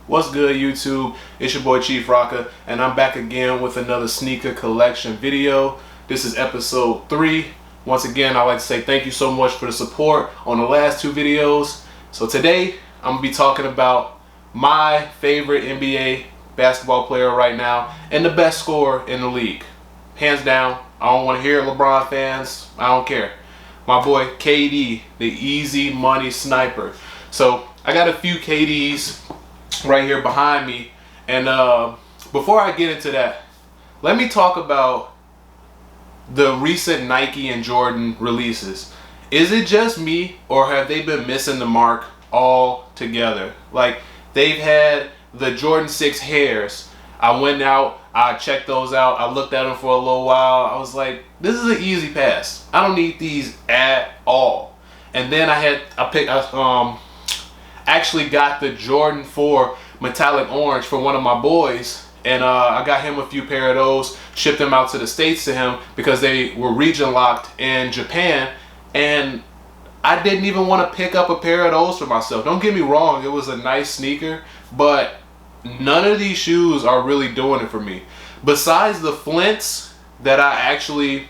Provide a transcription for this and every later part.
What's good, YouTube? It's your boy Chief Rocka, and I'm back again with another sneaker collection video. This is episode 3. Once again, I'd like to say thank you so much for the support on the last 2 videos. So today, I'm going to be talking about my favorite NBA basketball player right now and the best scorer in the league. Hands down, I don't want to hear LeBron fans. I don't care. My boy KD, the easy money sniper. So I got a few KDs right here behind me, and before I get into that, let me talk about the recent Nike and Jordan releases. Is it just me, or have they been missing the mark all together? Like, they've had the Jordan 6 hairs. I went out, I checked those out, I looked at them for a little while. I was like, this is an easy pass. I don't need these at all. And then I actually got the Jordan 4 metallic orange for one of my boys, and I got him a few pair of those, shipped them out to the States to him because they were region locked in Japan, and I didn't even want to pick up a pair of those for myself. Don't get me wrong, it was a nice sneaker, but none of these shoes are really doing it for me. Besides the Flints that I actually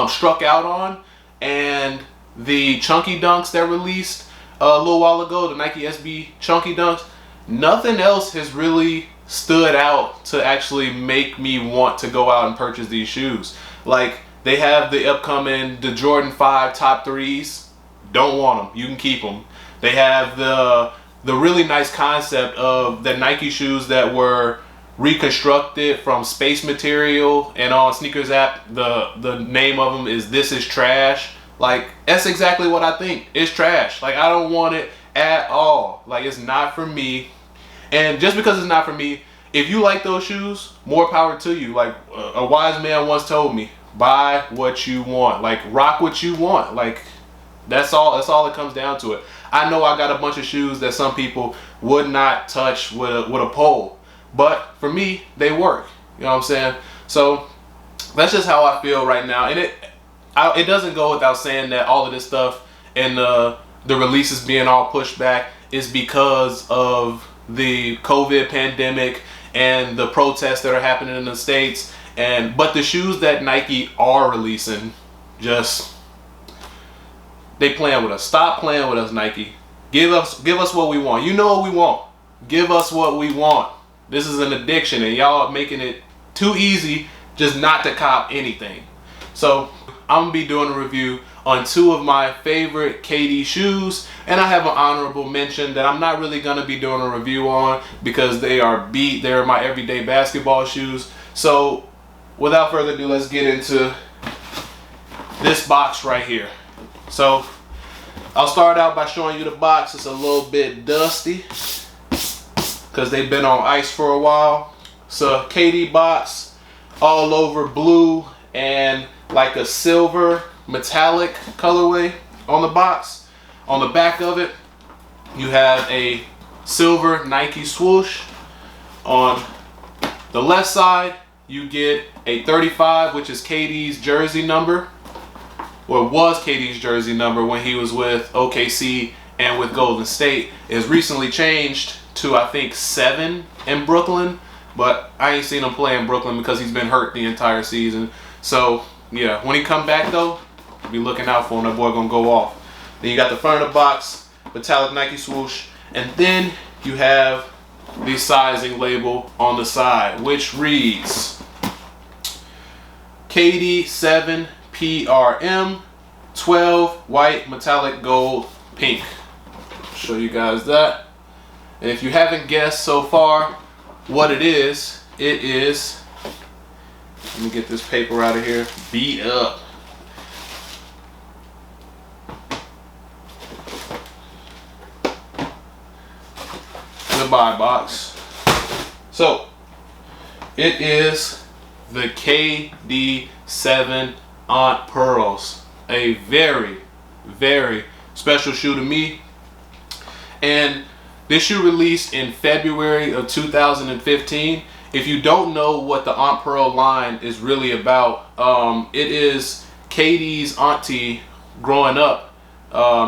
struck out on, and the Chunky Dunks that released a little while ago, the Nike SB Chunky Dunks, nothing else has really stood out to actually make me want to go out and purchase these shoes. Like, they have the upcoming, the Jordan 5 top 3s. Don't want them. You can keep them. They have the really nice concept of the Nike shoes that were reconstructed from space material, and on Sneakers app, the name of them is This Is Trash. Like, that's exactly what I think. It's trash. Like, I don't want it at all. Like, it's not for me. And just because it's not for me, if you like those shoes, more power to you. Like, a wise man once told me, buy what you want. Like, rock what you want. Like, that's all it comes down to it. I know I got a bunch of shoes that some people would not touch with a pole, but for me, they work. You know what I'm saying? So that's just how I feel right now. And it doesn't go without saying that all of this stuff and the releases being all pushed back is because of the COVID pandemic and the protests that are happening in the States. But the shoes that Nike are releasing, just, they playing with us. Stop playing with us, Nike. Give us what we want. You know what we want. Give us what we want. This is an addiction, and y'all are making it too easy just not to cop anything. So I'm gonna be doing a review on 2 of my favorite KD shoes, and I have an honorable mention that I'm not really gonna be doing a review on because they are beat. They're my everyday basketball shoes. So without further ado, let's get into this box right here. So I'll start out by showing you the box. It's a little bit dusty because they've been on ice for a while. It's a KD box, all over blue and like a silver metallic colorway on the box. On the back of it, you have a silver Nike swoosh. On the left side, you get a 35, which is KD's jersey number, or was KD's jersey number when he was with OKC and with Golden State. It has recently changed to, I think, 7 in Brooklyn, but I ain't seen him play in Brooklyn because he's been hurt the entire season. So yeah, when he come back though, be looking out for him. That boy gonna go off. Then you got the front of the box, metallic Nike swoosh, and then you have the sizing label on the side, which reads KD 7 PRM 12 white metallic gold pink. Show you guys that. And if you haven't guessed so far what it is, let me get this paper out of here. Beat up. Goodbye, box. So it is the KD 7 Aunt Pearls. A very, very special shoe to me. And this shoe released in February of 2015. If you don't know what the Aunt Pearl line is really about, it is KD's auntie growing up.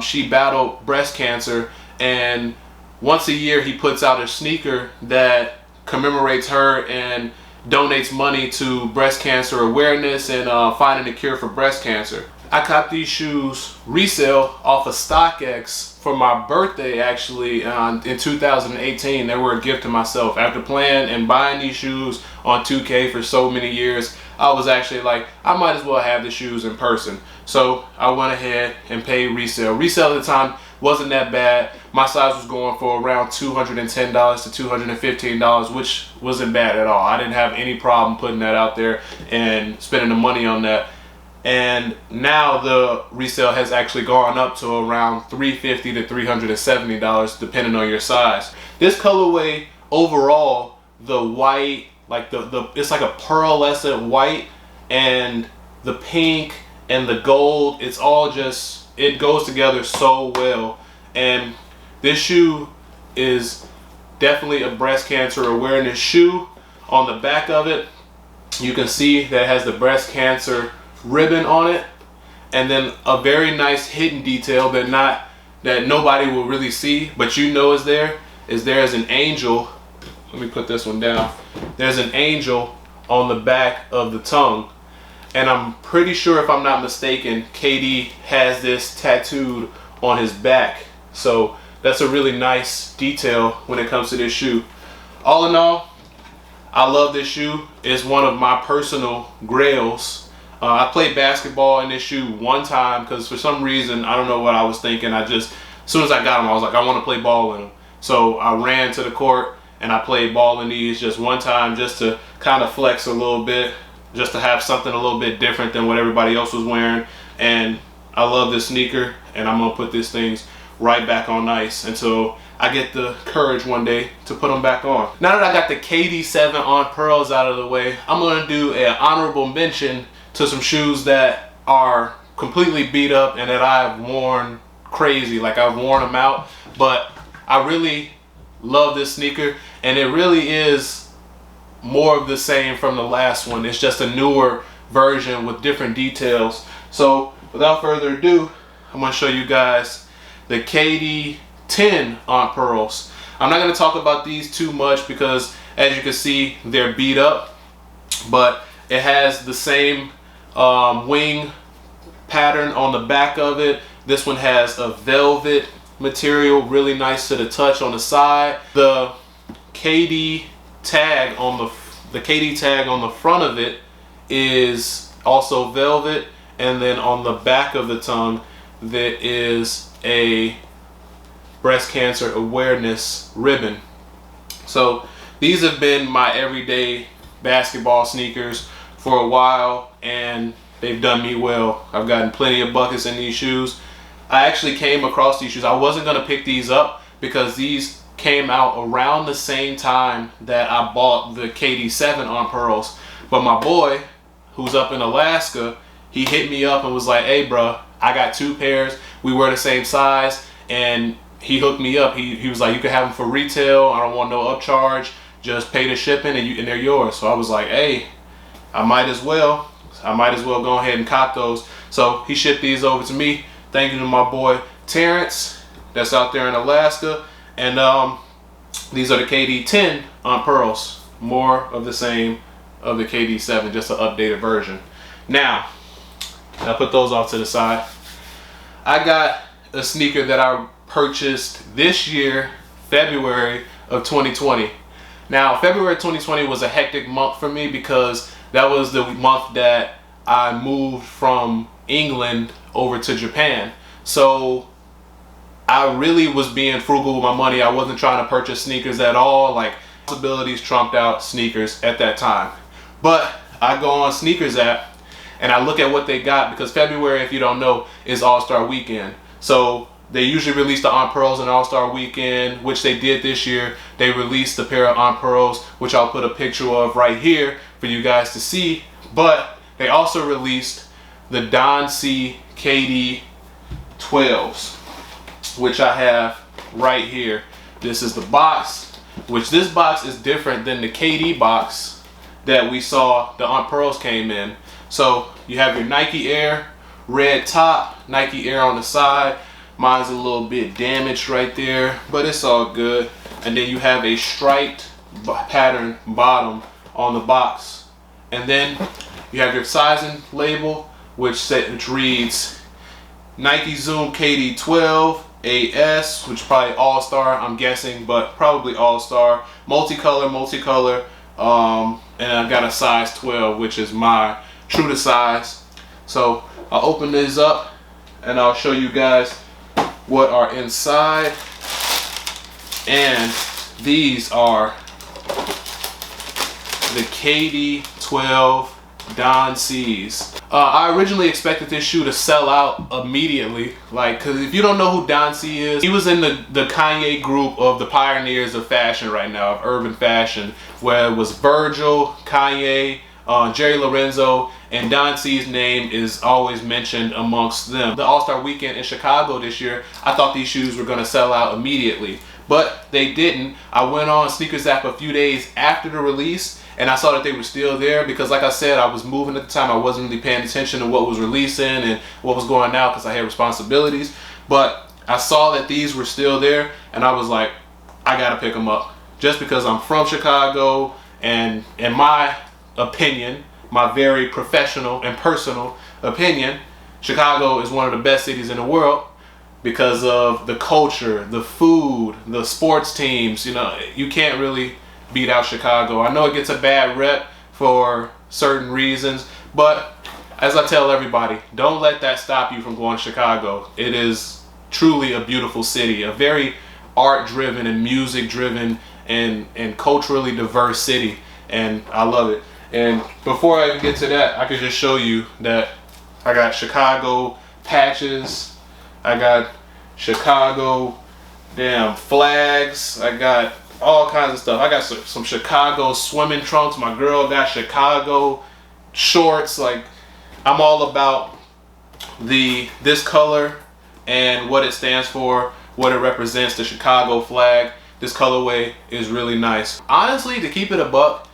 She battled breast cancer, and once a year he puts out a sneaker that commemorates her and donates money to breast cancer awareness and finding a cure for breast cancer. I copped these shoes resale off of StockX for my birthday, actually, in 2018. They were a gift to myself. After playing and buying these shoes on 2K for so many years, I was actually like, I might as well have the shoes in person. So I went ahead and paid resale. Resale at the time wasn't that bad. My size was going for around $210 to $215, which wasn't bad at all. I didn't have any problem putting that out there and spending the money on that. And now the resale has actually gone up to around $350 to $370 depending on your size. This colorway overall, the white, like it's like a pearlescent white, and the pink and the gold, it's all just, it goes together so well. And this shoe is definitely a breast cancer awareness shoe. On the back of it, you can see that it has the breast cancer ribbon on it, and then a very nice hidden detail that nobody will really see, but you know is there, there's an angel. Let me put this one down. There's an angel on the back of the tongue, and I'm pretty sure, if I'm not mistaken, KD has this tattooed on his back. So that's a really nice detail when it comes to this shoe. All in all, I love this shoe. It's one of my personal grails. I played basketball in this shoe one time because for some reason, I don't know what I was thinking. As soon as I got them, I was like, I want to play ball in them. So I ran to the court and I played ball in these just one time, just to kind of flex a little bit, just to have something a little bit different than what everybody else was wearing. And I love this sneaker, and I'm going to put these things right back on ice until I get the courage one day to put them back on. Now that I got the KD7 on pearls out of the way, I'm going to do an honorable mention to some shoes that are completely beat up and that I've worn crazy. Like, I've worn them out, but I really love this sneaker, and it really is more of the same from the last one. It's just a newer version with different details. So without further ado, I'm going to show you guys the KD10 on pearls. I'm not going to talk about these too much because, as you can see, they're beat up, but it has the same wing pattern on the back of it. This one has a velvet material, really nice to the touch on the side. The KD tag on the front of it is also velvet, and then on the back of the tongue there is a breast cancer awareness ribbon. So these have been my everyday basketball sneakers for a while, and they've done me well. I've gotten plenty of buckets in these shoes. I actually came across these shoes. I wasn't going to pick these up because these came out around the same time that I bought the KD7 on pearls. But my boy, who's up in Alaska, he hit me up and was like, hey bro, I got 2 pairs. We wear the same size, and he hooked me up. He was like, you can have them for retail. I don't want no upcharge. Just pay the shipping and they're yours. So I was like, hey, I might as well go ahead and cop those. So he shipped these over to me. Thank you to my boy Terrence, that's out there in Alaska. And these are the KD10 on pearls. More of the same of the KD7, just an updated version. Now, I'll put those off to the side. I got a sneaker that I purchased this year, February of 2020. Now, February 2020 was a hectic month for me because that was the month that I moved from England over to Japan. So I really was being frugal with my money. I wasn't trying to purchase sneakers at all. Like, possibilities trumped out sneakers at that time. But I go on Sneakers app and I look at what they got, because February, if you don't know, is All-Star Weekend. So they usually release the On Pearls on All-Star Weekend, which they did this year. They released a pair of On Pearls, which I'll put a picture of right here for you guys to see. But they also released the Don C KD 12s, which I have right here. This is the box, which this box is different than the KD box that we saw the On Pearls came in. So you have your Nike Air red top, Nike Air on the side. Mine's a little bit damaged right there, but it's all good. And then you have a striped pattern bottom on the box. And then you have your sizing label, which reads Nike Zoom KD 12 AS, which is probably All-Star, I'm guessing, but probably All-Star. Multicolor. And I've got a size 12, which is my true to size. So I'll open these up and I'll show you guys what are inside. And these are the KD 12 Don C's. I originally expected this shoe to sell out immediately, cause if you don't know who Don C is, he was in the Kanye group of the pioneers of fashion right now, of urban fashion, where it was Virgil, Kanye, Jerry Lorenzo, and Don C's name is always mentioned amongst them. The All-Star Weekend in Chicago this year, I thought these shoes were gonna sell out immediately, but they didn't. I went on Sneakers App a few days after the release, and I saw that they were still there because, like I said, I was moving at the time. I wasn't really paying attention to what was releasing and what was going out because I had responsibilities. But I saw that these were still there, and I was like, I gotta pick them up. Just because I'm from Chicago, and in my opinion, my very professional and personal opinion, Chicago is one of the best cities in the world because of the culture, the food, the sports teams. You know, you can't really beat out Chicago. I know it gets a bad rep for certain reasons, but as I tell everybody, don't let that stop you from going to Chicago. It is truly a beautiful city, a very art-driven and music-driven and culturally diverse city, and I love it. And before I even get to that, I could just show you that I got Chicago patches, I got Chicago flags, I got all kinds of stuff. I got some Chicago swimming trunks. My girl got Chicago shorts. Like, I'm all about this color and what it stands for, what it represents, the Chicago flag. This colorway is really nice. Honestly, to keep it a buck,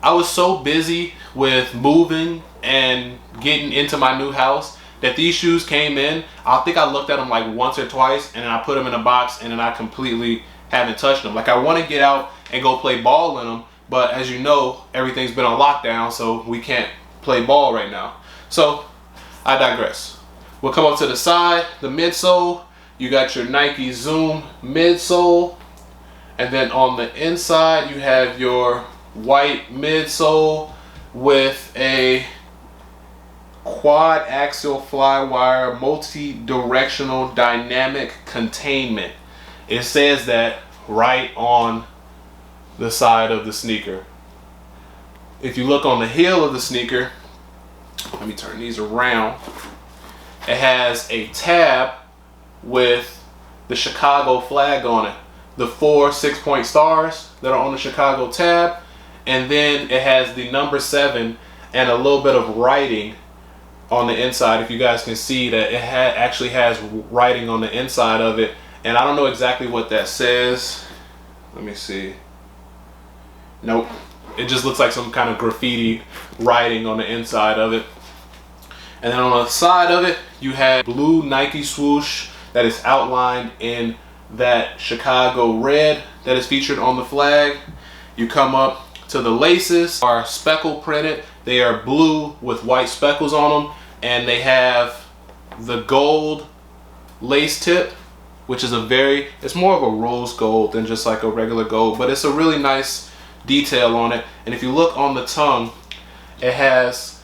I was so busy with moving and getting into my new house that these shoes came in. I think I looked at them like once or twice, and then I put them in a box, and then I completely haven't touched them. Like, I want to get out and go play ball in them, but as you know, everything's been on lockdown, so we can't play ball right now. So I digress. We'll come up to the side, the midsole. You got your Nike Zoom midsole, and then on the inside you have your white midsole with a quad axial flywire multi-directional dynamic containment. It says that right on the side of the sneaker. If you look on the heel of the sneaker, let me turn these around, it has a tab with the Chicago flag on it. The 4 6-point stars that are on the Chicago tab, and then it has the number 7 and a little bit of writing on the inside. If you guys can see that it actually has writing on the inside of it, and I don't know exactly what that says. Let me see. Nope. It just looks like some kind of graffiti writing on the inside of it. And then on the side of it, you have blue Nike swoosh that is outlined in that Chicago red that is featured on the flag. You come up to the laces, are speckle printed. They are blue with white speckles on them, and they have the gold lace tip, which is it's more of a rose gold than just like a regular gold, but it's a really nice detail on it. And if you look on the tongue, it has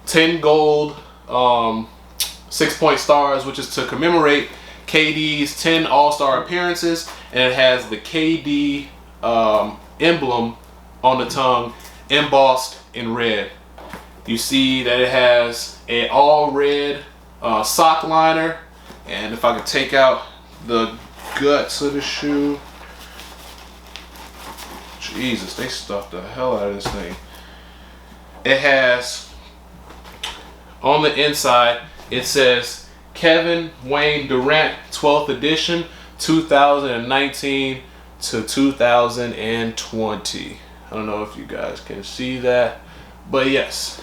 10 gold 6-point stars, which is to commemorate KD's 10 All-Star appearances, and it has the KD emblem on the tongue embossed in red. You see that it has a all red sock liner, and if I could take out the guts of the shoe, Jesus, they stuffed the hell out of this thing. It has on the inside, it says Kevin Wayne Durant 12th edition 2019 to 2020. I don't know if you guys can see that, but yes,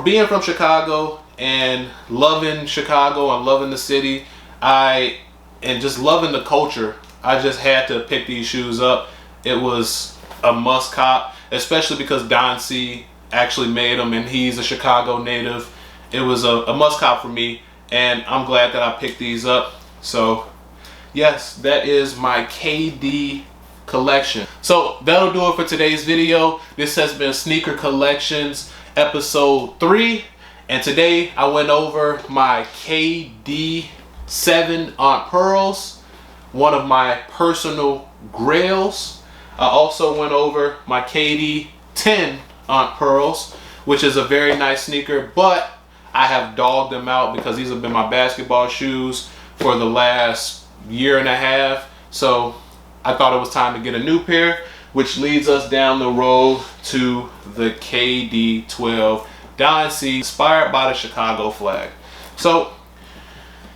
being from Chicago and loving Chicago and loving the city, And just loving the culture, I just had to pick these shoes up. It was a must cop, especially because Don C actually made them and he's a Chicago native. It was a must cop for me, and I'm glad that I picked these up. So yes, that is my KD collection. So that'll do it for today's video. This has been Sneaker Collections episode 3, and today I went over my KD 7 Aunt Pearls, one of my personal grails. I also went over my KD 10 Aunt Pearls, which is a very nice sneaker, but I have dogged them out because these have been my basketball shoes for the last year and a half. So I thought it was time to get a new pair, which leads us down the road to the KD 12 Don C, inspired by the Chicago flag. So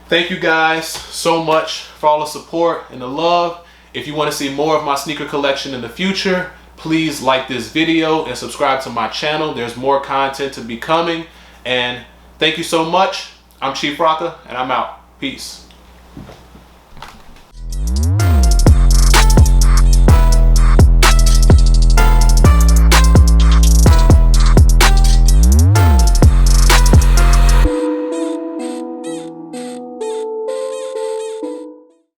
thank you guys so much for all the support and the love. If you want to see more of my sneaker collection in the future, please like this video and subscribe to my channel. There's more content to be coming. And thank you so much. I'm Chief Rocka, and I'm out. Peace.